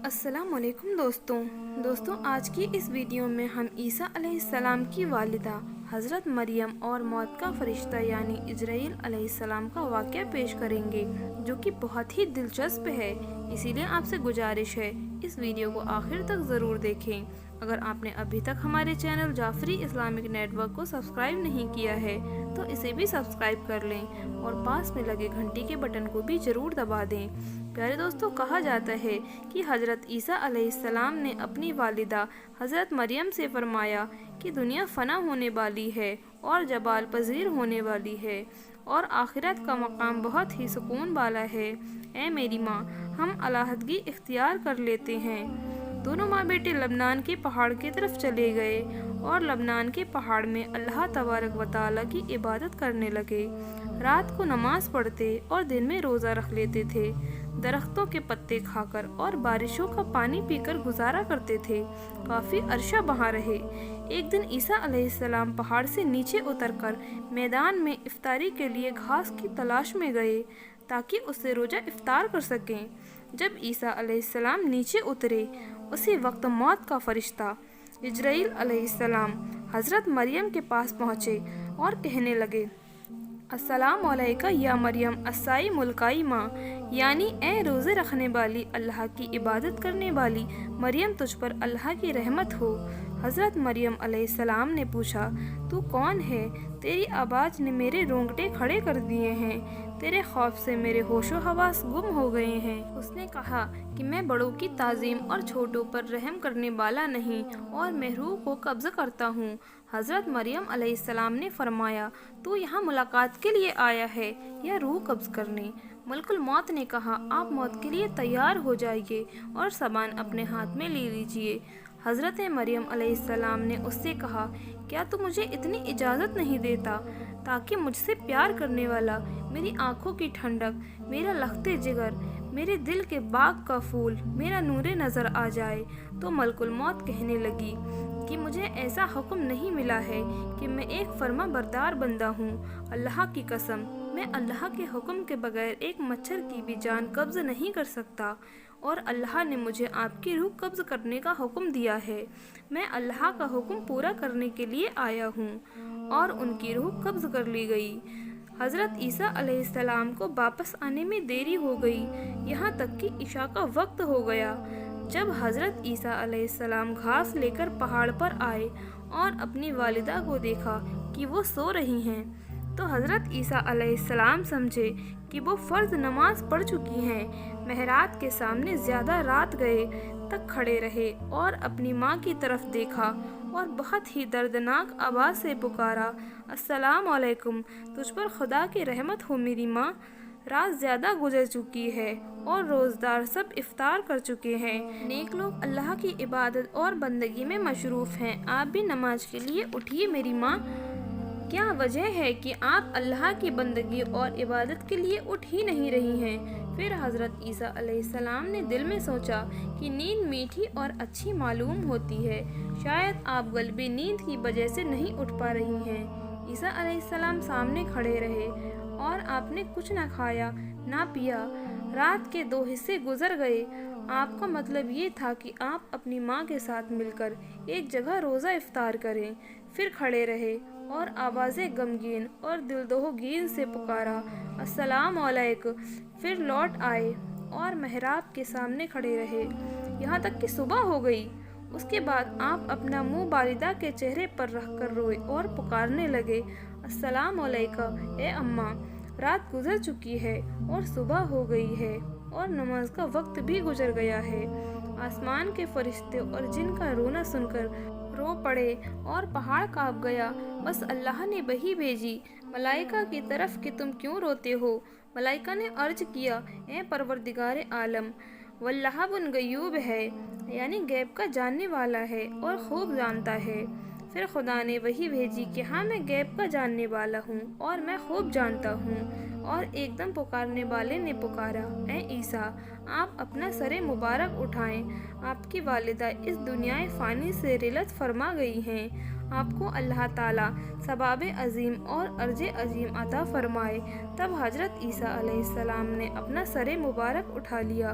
السلام علیکم دوستوں آج کی اس ویڈیو میں ہم عیسیٰ علیہ السلام کی والدہ حضرت مریم اور موت کا فرشتہ یعنی اجرائیل علیہ السلام کا واقعہ پیش کریں گے جو کہ بہت ہی دلچسپ ہے، اسی لیے آپ سے گزارش ہے اس ویڈیو کو آخر تک ضرور دیکھیں۔ اگر آپ نے ابھی تک ہمارے channel Jafri Islamic network کو سبسکرائب نہیں کیا ہے تو اسے بھی سبسکرائب کر لیں اور پاس میں لگے گھنٹی کے بٹن کو بھی ضرور دبا دیں۔ پیارے دوستوں، کہا جاتا ہے کہ حضرت عیسیٰ علیہ السلام نے اپنی والدہ حضرت مریم سے فرمایا کہ دنیا فنا ہونے والی ہے اور زوال پذیر ہونے والی ہے اور آخرت کا مقام بہت ہی سکون والا ہے۔ اے میری ماں، ہم علیحدگی اختیار کر لیتے ہیں۔ دونوں ماں بیٹے لبنان کے پہاڑ کی طرف چلے گئے اور لبنان کے پہاڑ میں اللہ تبارک و تعالیٰ کی عبادت کرنے لگے۔ رات کو نماز پڑھتے اور دن میں روزہ رکھ لیتے تھے، درختوں کے پتے کھا کر اور بارشوں کا پانی پی کر گزارا کرتے تھے۔ کافی عرصہ وہاں رہے۔ ایک دن عیسیٰ علیہ السلام پہاڑ سے نیچے اتر کر میدان میں افطاری کے لیے گھاس کی تلاش میں گئے تاکہ اس سے روزہ افطار کر سکیں۔ جب عیسیٰ علیہ السلام نیچے اترے، اسی وقت موت کا فرشتہ اجرائیل علیہ السلام حضرت مریم کے پاس پہنچے اور کہنے لگے، السلام علیکہ یا مریم السائی ملکائی ماں، یعنی اے روزے رکھنے والی، اللہ کی عبادت کرنے والی مریم، تجھ پر اللہ کی رحمت ہو۔ حضرت مریم علیہ السلام نے پوچھا، تو کون ہے؟ تیری آواز نے میرے رونگٹے کھڑے کر دیے ہیں، تیرے خوف سے میرے ہوش و حواس گم ہو گئے ہیں۔ اس نے کہا کہ میں بڑوں کی تعظیم اور چھوٹوں پر رحم کرنے والا نہیں اور میں روح کو قبض کرتا ہوں۔ حضرت مریم علیہ السلام نے فرمایا، تو یہاں ملاقات کے لیے آیا ہے یا روح قبض کرنے؟ ملک الموت نے کہا، آپ موت کے لیے تیار ہو جائیے اور زبان اپنے ہاتھ میں لے لیجیے۔ حضرت مریم علیہ السلام نے اس سے کہا، کیا تو مجھے اتنی اجازت نہیں دیتا تاکہ مجھ سے پیار کرنے والا، میری آنکھوں کی ٹھنڈک، میرا لخت جگر، میرے دل کے باغ کا پھول، میرا نور نظر آ جائے؟ تو ملک الموت کہنے لگی کہ مجھے ایسا حکم نہیں ملا ہے کہ میں ایک فرما بردار بندہ ہوں۔ اللہ کی قسم، میں اللہ کے حکم کے بغیر ایک مچھر کی بھی جان قبض نہیں کر سکتا، اور اللہ نے مجھے آپ کی روح قبض کرنے کا حکم دیا ہے۔ میں اللہ کا حکم پورا کرنے کے لیے آیا ہوں، اور ان کی روح قبض کر لی گئی۔ حضرت عیسیٰ علیہ السلام کو واپس آنے میں دیری ہو گئی، یہاں تک کہ عشاء کا وقت ہو گیا۔ جب حضرت عیسیٰ علیہ السلام گھاس لے کر پہاڑ پر آئے اور اپنی والدہ کو دیکھا کہ وہ سو رہی ہیں، تو حضرت عیسیٰ علیہ السلام سمجھے کہ وہ فرض نماز پڑھ چکی ہیں۔ محراب کے سامنے زیادہ رات گئے تک کھڑے رہے اور اپنی ماں کی طرف دیکھا اور بہت ہی دردناک آواز سے پکارا، السلام علیکم، تجھ پر خدا کی رحمت ہو میری ماں۔ رات زیادہ گزر چکی ہے اور روزدار سب افطار کر چکے ہیں، نیک لوگ اللہ کی عبادت اور بندگی میں مصروف ہیں، آپ بھی نماز کے لیے اٹھیے میری ماں۔ کیا وجہ ہے کہ آپ اللہ کی بندگی اور عبادت کے لیے اٹھ ہی نہیں رہی ہیں؟ پھر حضرت عیسیٰ علیہ السلام نے دل میں سوچا کہ نیند میٹھی اور اچھی معلوم ہوتی ہے، شاید آپ غالبی نیند کی وجہ سے نہیں اٹھ پا رہی ہیں۔ عیسیٰ علیہ السلام سامنے کھڑے رہے اور آپ نے کچھ نہ کھایا نہ پیا۔ رات کے 2 حصے گزر گئے۔ آپ کا مطلب یہ تھا کہ آپ اپنی ماں کے ساتھ مل کر ایک جگہ روزہ افطار کریں۔ پھر کھڑے رہے اور آوازیں غمگین اور دلدوگین سے پکارا، السلام علیکم۔ پھر لوٹ آئے اور محراب کے سامنے کھڑے رہے یہاں تک کہ صبح ہو گئی۔ اس کے بعد آپ اپنا منہ والدہ کے چہرے پر رکھ کر روئے اور پکارنے لگے، السلام علیکم اے اماں، رات گزر چکی ہے اور صبح ہو گئی ہے اور نماز کا وقت بھی گزر گیا ہے۔ آسمان کے فرشتے اور جن کا رونا سن کر رو پڑے اور پہاڑ کانپ گیا۔ بس اللہ نے وحی بھیجی ملائکہ کی طرف کہ تم کیوں روتے ہو؟ ملائکہ نے عرض کیا، اے پروردگار عالم، واللہ الغیوب ہے، یعنی غیب کا جاننے والا ہے اور خوب جانتا ہے۔ پھر خدا نے وحی بھیجی کہ ہاں، میں غیب کا جاننے والا ہوں اور میں خوب جانتا ہوں۔ اور ایک دم پکارنے والے نے پکارا، اے عیسیٰ، آپ اپنا سر مبارک اٹھائیں، آپ کی والدہ اس دنیا فانی سے رحلت فرما گئی ہیں، آپ کو اللہ تعالیٰ ثواب عظیم اور اجر عظیم عطا فرمائے۔ تب حضرت عیسیٰ علیہ السلام نے اپنا سر مبارک اٹھا لیا